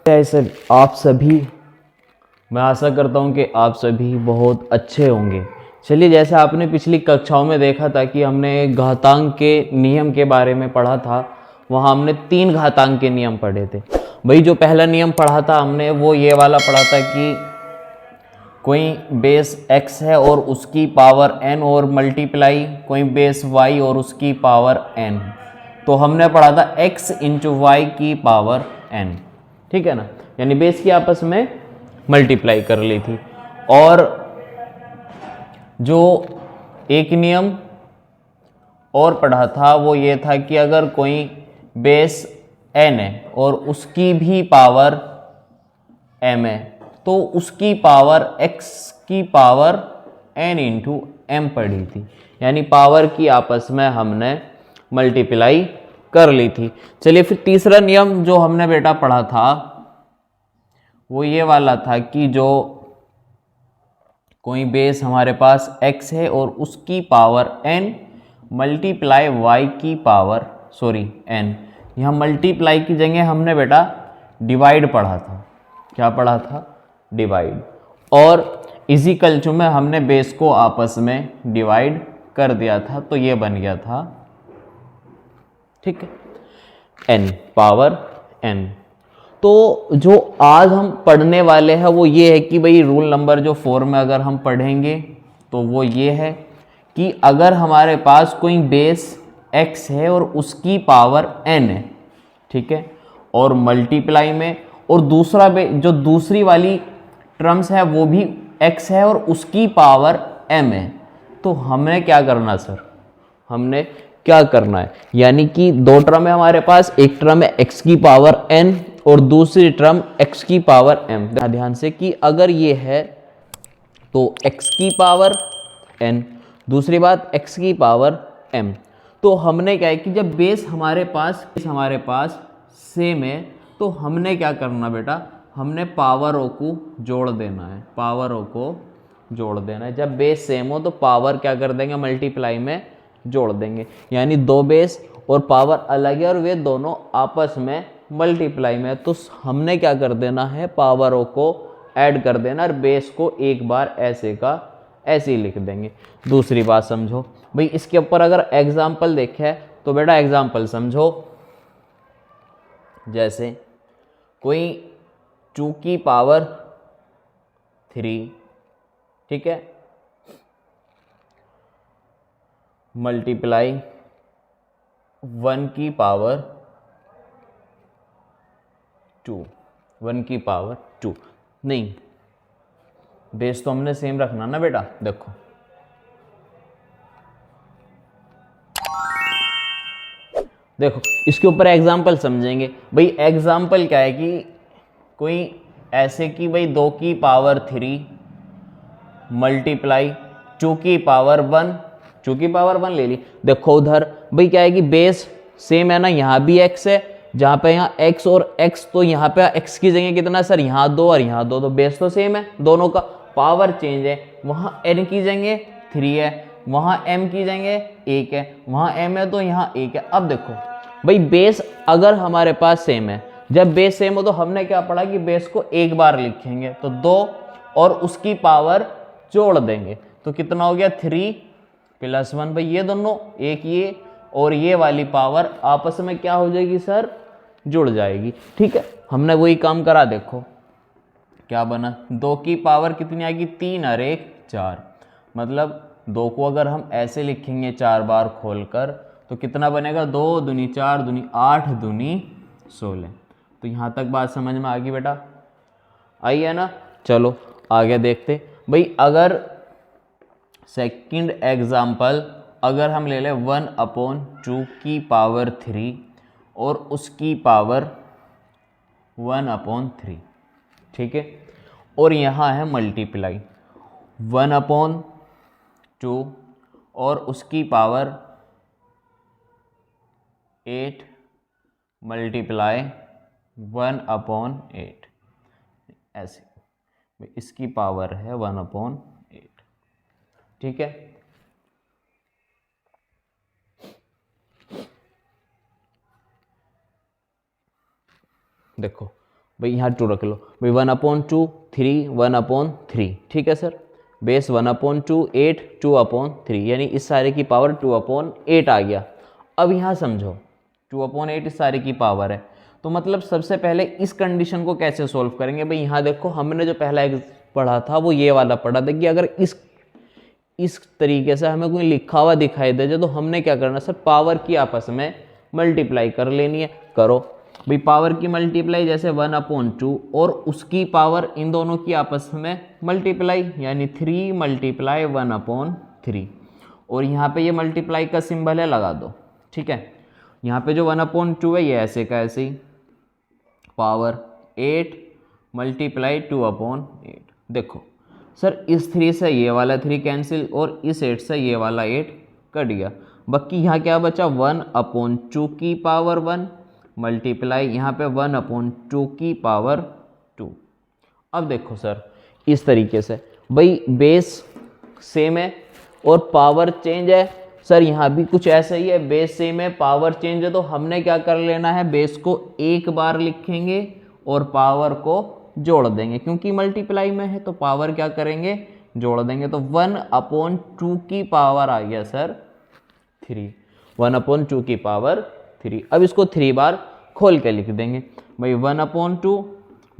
ऐसे आप सभी, मैं आशा करता हूँ कि आप सभी बहुत अच्छे होंगे। चलिए, जैसे आपने पिछली कक्षाओं में देखा था कि हमने घातांक के नियम के बारे में पढ़ा था, वहाँ हमने 3 घातांक के नियम पढ़े थे। भाई जो पहला नियम पढ़ा था हमने वो ये वाला पढ़ा था कि कोई बेस x है और उसकी पावर n और मल्टीप्लाई कोई बेस y और उसकी पावर n, तो हमने पढ़ा था x इंटू वाई की पावर n, ठीक है ना, यानी बेस की आपस में मल्टीप्लाई कर ली थी। और जो एक नियम और पढ़ा था वो ये था कि अगर कोई बेस n है और उसकी भी पावर m है तो उसकी पावर x की पावर n इंटू एम पढ़ी थी, यानी पावर की आपस में हमने मल्टीप्लाई कर ली थी। चलिए फिर तीसरा नियम जो हमने बेटा पढ़ा था वो ये वाला था कि जो कोई बेस हमारे पास x है और उसकी पावर n मल्टीप्लाई y की पावर n, यहाँ मल्टीप्लाई की जगह हमने बेटा डिवाइड पढ़ा था। क्या पढ़ा था? डिवाइड। और इजिकल टू में हमने बेस को आपस में डिवाइड कर दिया था, तो ये बन गया था, ठीक है, n पावर n। तो जो आज हम पढ़ने वाले हैं वो ये है कि भाई रूल नंबर जो 4 में अगर हम पढ़ेंगे तो वो ये है कि अगर हमारे पास कोई बेस x है और उसकी पावर n है, ठीक है, और मल्टीप्लाई में, और दूसरा जो दूसरी वाली टर्म्स है वो भी x है और उसकी पावर m है, तो हमने क्या करना सर? हमने क्या करना है, यानी कि दो टर्म है हमारे पास, एक टर्म है x की पावर n और दूसरी टर्म x की पावर m। ध्यान से कि अगर ये है तो x की पावर n, दूसरी बात x की पावर m। तो हमने क्या है कि जब बेस हमारे पास सेम है तो हमने क्या करना बेटा? हमने पावरों को जोड़ देना है, पावरों को जोड़ देना है। जब बेस सेम हो तो पावर क्या कर देंगे? मल्टीप्लाई में जोड़ देंगे, यानी दो बेस और पावर अलग है और वे दोनों आपस में मल्टीप्लाई में, तो हमने क्या कर देना है? पावरों को ऐड कर देना और बेस को एक बार ऐसे का ऐसे ही लिख देंगे। दूसरी बात समझो भाई, इसके ऊपर अगर एग्जाम्पल देखे तो बेटा एग्जाम्पल समझो, जैसे कोई 2 की पावर 3, ठीक है, मल्टीप्लाई 1 की पावर 2, 1 की पावर 2, नहीं, बेस तो हमने सेम रखना ना बेटा। देखो देखो इसके ऊपर एग्जाम्पल समझेंगे भाई। एग्जाम्पल क्या है कि कोई ऐसे कि भाई 2 की पावर 3 मल्टीप्लाई 2 की पावर 1, 2 की पावर 1 ले ली। देखो उधर भाई क्या है कि बेस सेम है ना, यहाँ भी x है, जहाँ पे यहाँ x और x, तो यहाँ पे x की जगह कितना सर? यहाँ 2 और यहाँ 2, तो बेस तो सेम है, दोनों का पावर चेंज है। वहाँ n की जगह 3 है, वहाँ m की जगह 1 है, वहाँ m है तो यहाँ 1 है। अब देखो भाई बेस अगर हमारे पास सेम है, जब बेस सेम हो तो हमने क्या पढ़ा कि बेस को एक बार लिखेंगे, तो 2 और उसकी पावर जोड़ देंगे, तो कितना हो गया? 3 + 1। भाई ये दोनों, एक ये और ये वाली पावर आपस में क्या हो जाएगी सर? जुड़ जाएगी, ठीक है। हमने वही काम करा, देखो क्या बना? 2 की पावर कितनी आएगी? 3 और 1 4, मतलब 2 को अगर हम ऐसे लिखेंगे 4 बार खोलकर तो कितना बनेगा? 2 दूनी 4 दूनी 8 दूनी 16। तो यहाँ तक बात समझ में आ गई बेटा? आई है ना? चलो आगे देखते भाई। अगर सेकंड एग्जाम्पल अगर हम ले लें 1/2 की पावर 3 और उसकी पावर 1/3, ठीक है, और यहाँ है मल्टीप्लाई 1/2 और उसकी पावर 8 मल्टीप्लाई 1/8, ऐसे इसकी पावर है 1/8, ठीक है। देखो भाई यहाँ 2 रख लो भाई, 1/2 3 1/3, ठीक है सर। बेस 1/2 8 2/3, यानी इस सारे की पावर 2/8 आ गया। अब यहाँ समझो 2/8 इस सारे की पावर है, तो मतलब सबसे पहले इस कंडीशन को कैसे सोल्व करेंगे भाई। यहाँ देखो हमने जो पहला एक पढ़ा था वो ये वाला पढ़ा था कि अगर इस तरीके से हमें कोई लिखा हुआ दिखाई दे तो हमने क्या करना सर, पावर की आपस में मल्टीप्लाई कर लेनी है। करो भाई, पावर की मल्टीप्लाई जैसे 1/2 और उसकी पावर, इन दोनों की आपस में मल्टीप्लाई, यानी 3 × 1/3। और यहाँ पे ये मल्टीप्लाई का सिंबल है, लगा दो, ठीक है। यहाँ पे जो 1/2 है ये ऐसे का ऐसे ही, पावर 8 × 2/8। देखो सर, इस 3 से ये वाला 3 कैंसिल और इस 8 से ये वाला 8 कट गया। बाकी यहाँ क्या बचा, 1/2 की पावर 1 मल्टीप्लाई यहाँ पे 1/2 की पावर 2। अब देखो सर, इस तरीके से भाई बेस सेम है और पावर चेंज है। सर यहाँ भी कुछ ऐसा ही है, बेस सेम है पावर चेंज है, तो हमने क्या कर लेना है, बेस को एक बार लिखेंगे और पावर को जोड़ देंगे, क्योंकि मल्टीप्लाई में है तो पावर क्या करेंगे, जोड़ देंगे। तो 1/2 की पावर आ गया सर 3, 1/2 की पावर 3। अब इसको 3 बार खोल के लिख देंगे भाई, 1/2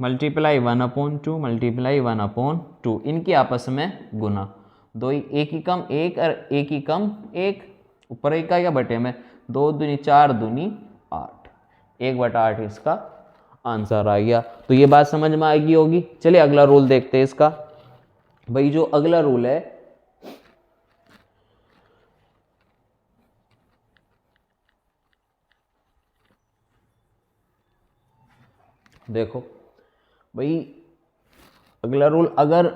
मल्टीप्लाई 1/2 मल्टीप्लाई 1/2, इनकी आपस में गुना, दो ही एक ही कम एक और एक ही कम एक, ऊपर एक का या बटे में 2 दूनी 4 दूनी 8, 1/8 इसका आंसर आ गया। तो ये बात समझ में आएगी होगी। चलिए अगला रूल देखते हैं इसका। भाई जो अगला रूल है, देखो भाई अगला रूल, अगर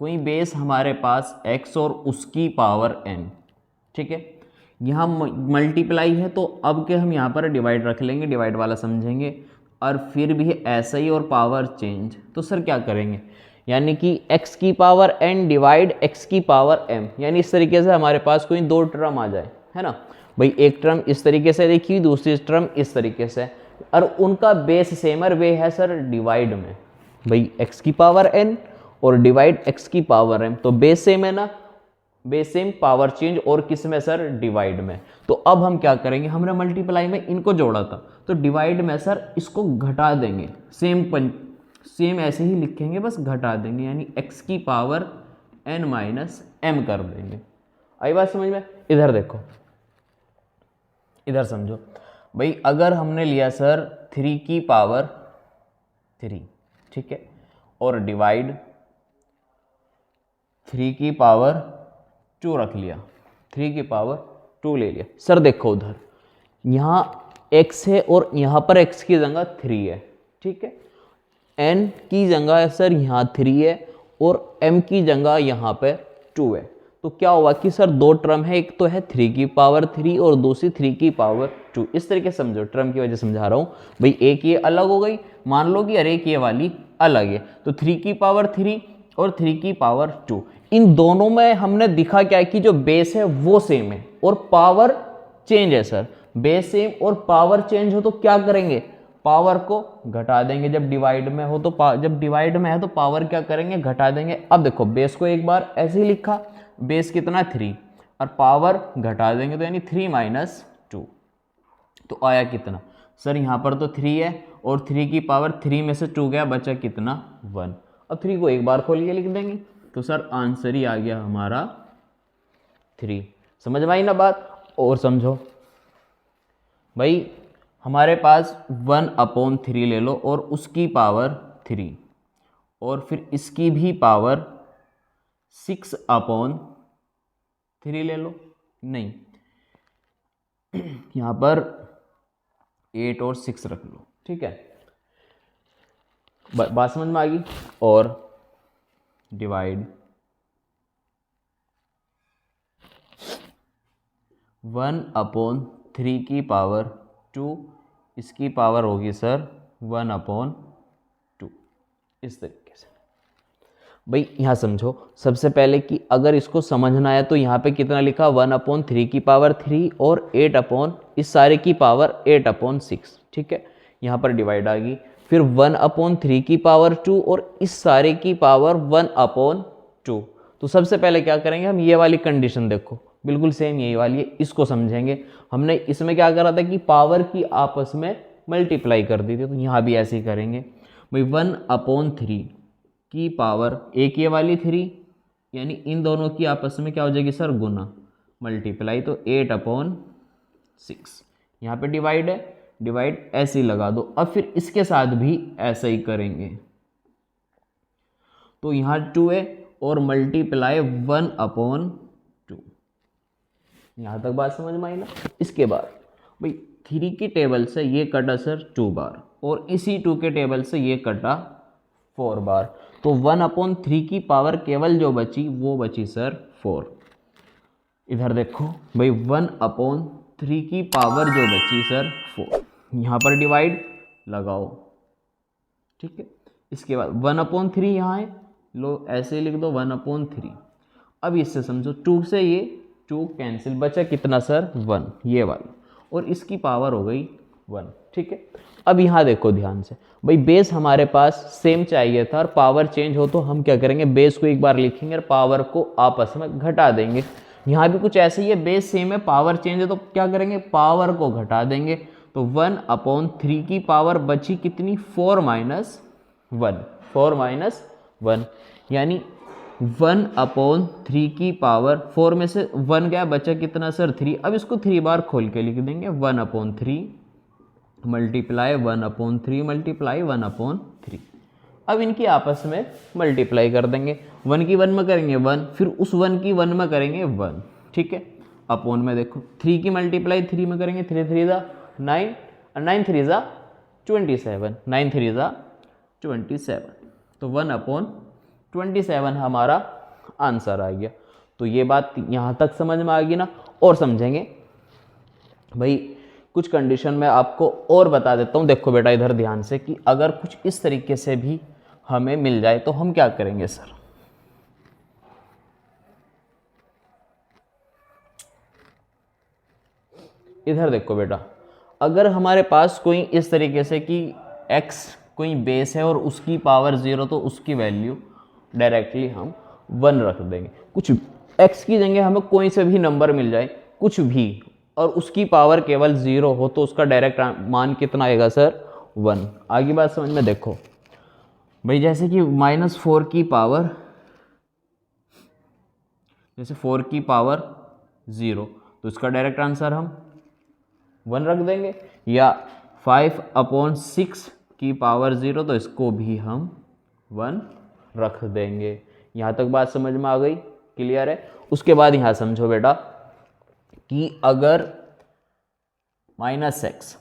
कोई बेस हमारे पास x और उसकी पावर n, ठीक है, यहाँ मल्टीप्लाई है तो अब के हम यहाँ पर डिवाइड रख लेंगे, डिवाइड वाला समझेंगे। और फिर भी ऐसा ही और पावर चेंज, तो सर क्या करेंगे, यानी कि x की पावर n डिवाइड x की पावर m, यानी इस तरीके से हमारे पास कोई 2 टर्म आ जाए, है ना भाई। एक टर्म इस तरीके से देखिए, दूसरी टर्म इस तरीके से, और उनका बेस सेमर वे है सर डिवाइड में, भाई x की पावर n और डिवाइड x की पावर m, तो बेस सेम है ना, बेस सेम पावर चेंज, और किस में सर, डिवाइड में। तो अब हम क्या करेंगे, हमने मल्टीप्लाई में इनको जोड़ा था तो डिवाइड में सर इसको घटा देंगे, सेम ऐसे ही लिखेंगे, बस घटा देंगे, यानी x की पावर n माइनस m कर देंगे। आई बात समझ में। इधर देखो, इधर समझो भाई, अगर हमने लिया सर 3 की पावर 3, ठीक है, और डिवाइड 3 की पावर 2 रख लिया, 3 की पावर 2 ले लिया। सर देखो उधर यहाँ x है और यहाँ पर x की जगह 3 है, ठीक है, n की जगह सर यहाँ 3 है और m की जगह यहाँ पे 2 है। तो क्या हुआ कि सर 2 टर्म है, एक तो है 3 की पावर 3 और दूसरी 3 की पावर 2। इस तरीके समझो, टर्म की वजह समझा रहा हूँ भाई। एक ये अलग हो गई, मान लो कि अरे एक ये वाली अलग है, तो 3 की पावर 3 और 3 की पावर 2, इन दोनों में हमने दिखा क्या है कि जो बेस है वो सेम है और पावर चेंज है सर। बेस सेम और पावर चेंज हो तो क्या करेंगे, पावर को घटा देंगे। जब डिवाइड में हो तो जब डिवाइड में है तो पावर क्या करेंगे, घटा देंगे। अब देखो बेस को एक बार ऐसे ही लिखा, बेस कितना 3 और पावर घटा देंगे, तो यानी 3 - 2, तो आया कितना सर, यहाँ पर तो 3 है और 3 की पावर 3 में से 2 गया, बचा कितना 1। अब 3 को एक बार खोल के लिख देंगे, तो सर आंसर ही आ गया हमारा 3। समझ में आई ना बात। और समझो भाई, हमारे पास 1/3 ले लो और उसकी पावर 3 और फिर इसकी भी पावर 6/3 ले लो, नहीं यहाँ पर 8 और 6 रख लो, ठीक है, बात समझ में आ गई। और डिवाइड 1/3 की पावर 2, इसकी पावर होगी सर 1/2, इस तरीके से। भाई यहाँ समझो सबसे पहले कि अगर इसको समझना है तो यहाँ पे कितना लिखा, 1/3 की पावर 3 और 8 इस सारे की पावर 8/6, ठीक है। यहाँ पर डिवाइड आ गई, फिर 1/3 की पावर 2 और इस सारे की पावर 1/2। तो सबसे पहले क्या करेंगे हम, ये वाली कंडीशन देखो बिल्कुल सेम यही वाली है, इसको समझेंगे। हमने इसमें क्या करा था कि पावर की आपस में मल्टीप्लाई कर दी थी, तो यहाँ भी ऐसे ही करेंगे भाई। 1/3 की पावर एक ये वाली 3, यानी इन दोनों की आपस में क्या हो जाएगी सर, गुना, मल्टीप्लाई, तो 8/6। यहाँ पे डिवाइड है, डिवाइड ऐसे ही लगा दो। अब फिर इसके साथ भी ऐसा ही करेंगे, तो यहाँ 2 है और मल्टीप्लाई 1/2। यहाँ तक बात समझ में आई ना। इसके बाद भाई 3 की टेबल से ये कटा सर 2 बार, और इसी 2 के टेबल से ये कटा 4 बार, तो 1/3 की पावर केवल जो बची वो बची सर 4। इधर देखो भाई 1/3 की पावर जो बची सर 4, यहाँ पर डिवाइड लगाओ, ठीक है। इसके बाद 1/3 यहाँ है, लो ऐसे ही लिख दो 1/3। अब इससे समझो 2 से ये 2 कैंसिल, बचा कितना सर 1, ये वाला, और इसकी पावर हो गई 1, ठीक है। अब यहाँ देखो ध्यान से भाई, बेस हमारे पास सेम चाहिए था और पावर चेंज हो तो हम क्या करेंगे, बेस को एक बार लिखेंगे और पावर को आपस में घटा देंगे। यहाँ भी कुछ ऐसे ही है, बेस सेम है, पावर चेंज है, तो क्या करेंगे, पावर को घटा देंगे। तो 1/3 की पावर बची कितनी, 4 - 1, 4 - 1, यानी 1/3 की पावर 4 में से 1 गया, बचा कितना सर 3। अब इसको 3 बार खोल के लिख देंगे, 1/3 मल्टीप्लाई 1/3 मल्टीप्लाई 1/3। अब इनकी आपस में मल्टीप्लाई कर देंगे, 1 की 1 में करेंगे 1, फिर उस 1 की 1 में करेंगे 1, ठीक है। अपोन में देखो 3 की मल्टीप्लाई 3 में करेंगे, 3 3 ज़ा 9, 9 3 ज़ा 27, 9 3 ज़ा 27, तो 1/27 हमारा आंसर आ गया। तो ये बात यहाँ तक समझ में आ गई ना। और समझेंगे भाई, कुछ कंडीशन में आपको और बता देता हूँ। देखो बेटा इधर ध्यान से, कि अगर कुछ इस तरीके से भी हमें मिल जाए तो हम क्या करेंगे सर। इधर देखो बेटा, अगर हमारे पास कोई इस तरीके से कि x कोई बेस है और उसकी पावर 0, तो उसकी वैल्यू डायरेक्टली हम 1 रख देंगे। कुछ x की जगह हमें कोई से भी नंबर मिल जाए, कुछ भी, और उसकी पावर केवल 0 हो, तो उसका डायरेक्ट मान कितना आएगा सर, 1। आगे बात समझ में देखो भाई, जैसे कि -4 की पावर, जैसे 4 की पावर 0, तो इसका डायरेक्ट आंसर हम 1 रख देंगे, या 5/6 की पावर 0, तो इसको भी हम 1 रख देंगे। यहाँ तक बात समझ में आ गई, क्लियर है। उसके बाद यहाँ समझो बेटा कि अगर -x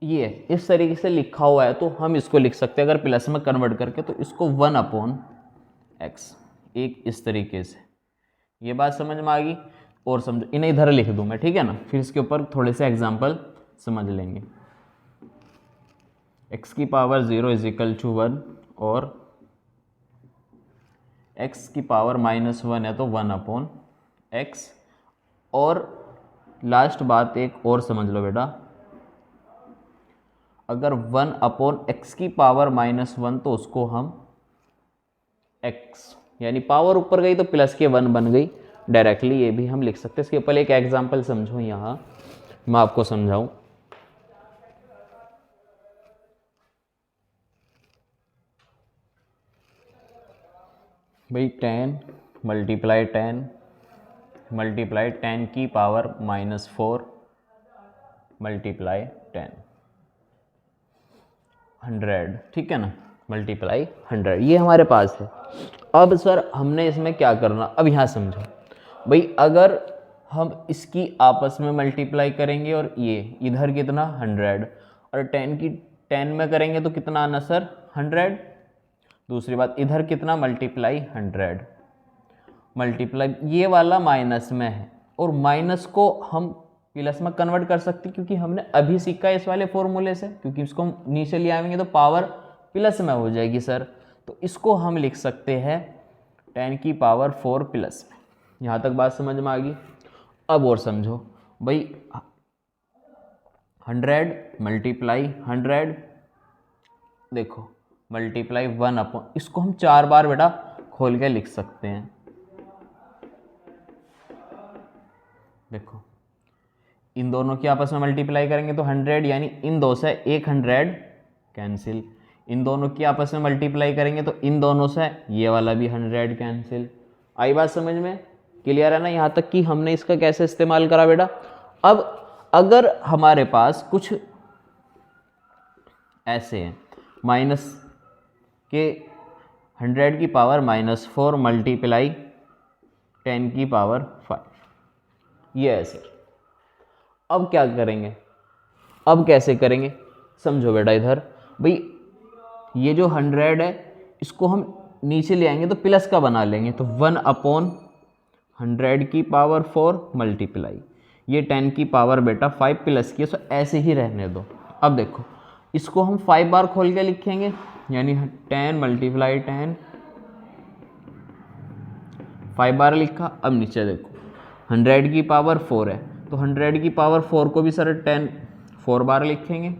ये इस तरीके से लिखा हुआ है, तो हम इसको लिख सकते हैं अगर प्लस में कन्वर्ट करके, तो इसको 1/x, एक इस तरीके से। ये बात समझ में आ गई। और समझो, इन्हें इधर लिख दूं मैं, ठीक है ना, फिर इसके ऊपर थोड़े से एग्जाम्पल समझ लेंगे। x की पावर 0 = 1, और x की पावर -1 है, तो 1/x। और लास्ट बात एक और समझ लो बेटा, अगर 1/x की पावर -1, तो उसको हम x, यानी पावर ऊपर गई तो प्लस के 1 बन गई, डायरेक्टली ये भी हम लिख सकते हैं। इसके ऊपर एक एग्जांपल समझो, यहाँ मैं आपको समझाऊं। भाई 10 मल्टीप्लाई 10 मल्टीप्लाई 10 की पावर -4 मल्टीप्लाई 10, 100, ठीक है ना, मल्टीप्लाई 100, ये हमारे पास है। अब सर हमने इसमें क्या करना, अब यहाँ समझो भाई, अगर हम इसकी आपस में मल्टीप्लाई करेंगे, और ये इधर कितना 100, और 10 की 10 में करेंगे तो कितना आना सर 100। दूसरी बात, इधर कितना मल्टीप्लाई 100, मल्टीप्लाई ये वाला माइनस में है, और माइनस को हम प्लस में कन्वर्ट कर सकते, क्योंकि हमने अभी सीखा है इस वाले फॉर्मूले से, क्योंकि इसको हम नीचे ले आएंगे तो पावर प्लस में हो जाएगी सर। तो इसको हम लिख सकते हैं 10 की पावर 4 प्लस में। यहाँ तक बात समझ में आ गई। अब और समझो भाई, 100 मल्टीप्लाई 100, देखो मल्टीप्लाई 1 अपॉन, इसको हम 4 बार बेटा खोल के लिख सकते हैं। देखो इन दोनों की आपस में मल्टीप्लाई करेंगे तो 100, यानी इन दो से 100 कैंसिल। इन दोनों की आपस में मल्टीप्लाई करेंगे तो इन दोनों से ये वाला भी 100 कैंसिल। आई बात समझ में? क्लियर है ना? यहाँ तक कि हमने इसका कैसे इस्तेमाल करा बेटा। अब अगर हमारे पास कुछ ऐसे हैं, माइनस के 100 की पावर -4 मल्टीप्लाई 10 की पावर 5, ये है सर। अब क्या करेंगे, अब कैसे करेंगे समझो बेटा। इधर भाई ये जो 100 है इसको हम नीचे ले आएंगे तो प्लस का बना लेंगे, तो 1/100 की पावर 4 मल्टीप्लाई ये 10 की पावर बेटा 5 प्लस की, तो ऐसे ही रहने दो। अब देखो इसको हम 5 बार खोल के लिखेंगे, यानी 10 मल्टीप्लाई 10, 5 बार लिखा। अब नीचे देखो 100 की पावर 4 है, तो 100 की पावर 4 को भी सर 10 4 बार लिखेंगे।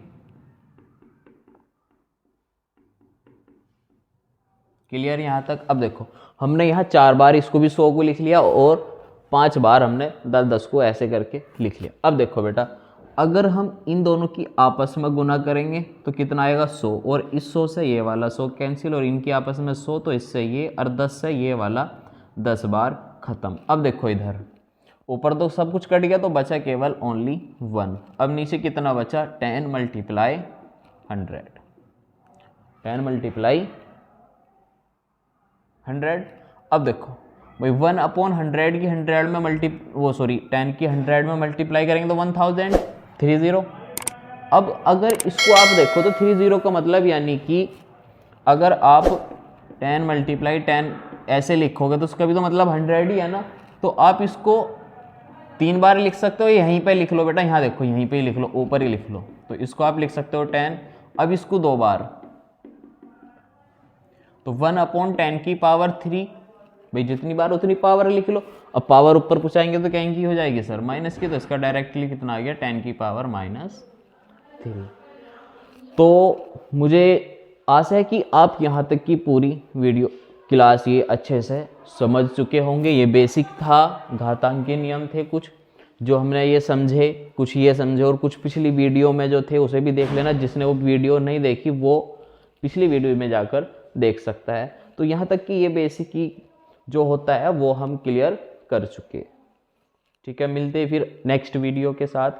क्लियर यहाँ तक? अब देखो हमने यहाँ 4 बार इसको भी 100 को लिख लिया और 5 बार हमने 10 को ऐसे करके लिख लिया। अब देखो बेटा अगर हम इन दोनों की आपस में गुना करेंगे तो कितना आएगा 100, और इस 100 से ये वाला 100 कैंसिल, और इनकी आपस में 100 तो इससे ये, और 10 से ये वाला 10 बार खत्म। अब देखो इधर ऊपर तो सब कुछ कट गया तो बचा केवल ओनली 1। अब नीचे कितना बचा 10 मल्टीप्लाई 100, 10 मल्टीप्लाई 100। अब देखो भाई 1/100 की 100 में 10 की 100 में मल्टीप्लाई करेंगे तो 1030। अब अगर इसको आप देखो तो 30 का मतलब यानी कि अगर आप 10 मल्टीप्लाई 10 ऐसे लिखोगे तो उसका भी तो मतलब 100 ही है ना। तो आप इसको 3 बार लिख सकते हो, यहीं पे लिख लो बेटा, यहाँ देखो यहीं पे ही लिख लो, ऊपर ही लिख लो। तो इसको आप लिख सकते हो 10, अब इसको 2 बार, तो 1/10 की पावर 3, भाई जितनी बार उतनी पावर लिख लो। अब पावर ऊपर पहुँचाएंगे तो क्या की हो जाएगी सर माइनस की, तो इसका डायरेक्टली कितना आ गया 10 की पावर -3। तो मुझे आशा है कि आप यहाँ तक की पूरी वीडियो क्लास ये अच्छे से समझ चुके होंगे। ये बेसिक था, घातांक के नियम थे कुछ जो हमने ये समझे, कुछ ये समझे, और कुछ पिछली वीडियो में जो थे उसे भी देख लेना। जिसने वो वीडियो नहीं देखी वो पिछली वीडियो में जाकर देख सकता है। तो यहाँ तक कि ये बेसिक ही जो होता है वो हम क्लियर कर चुके। ठीक है, मिलते हैं फिर नेक्स्ट वीडियो के साथ।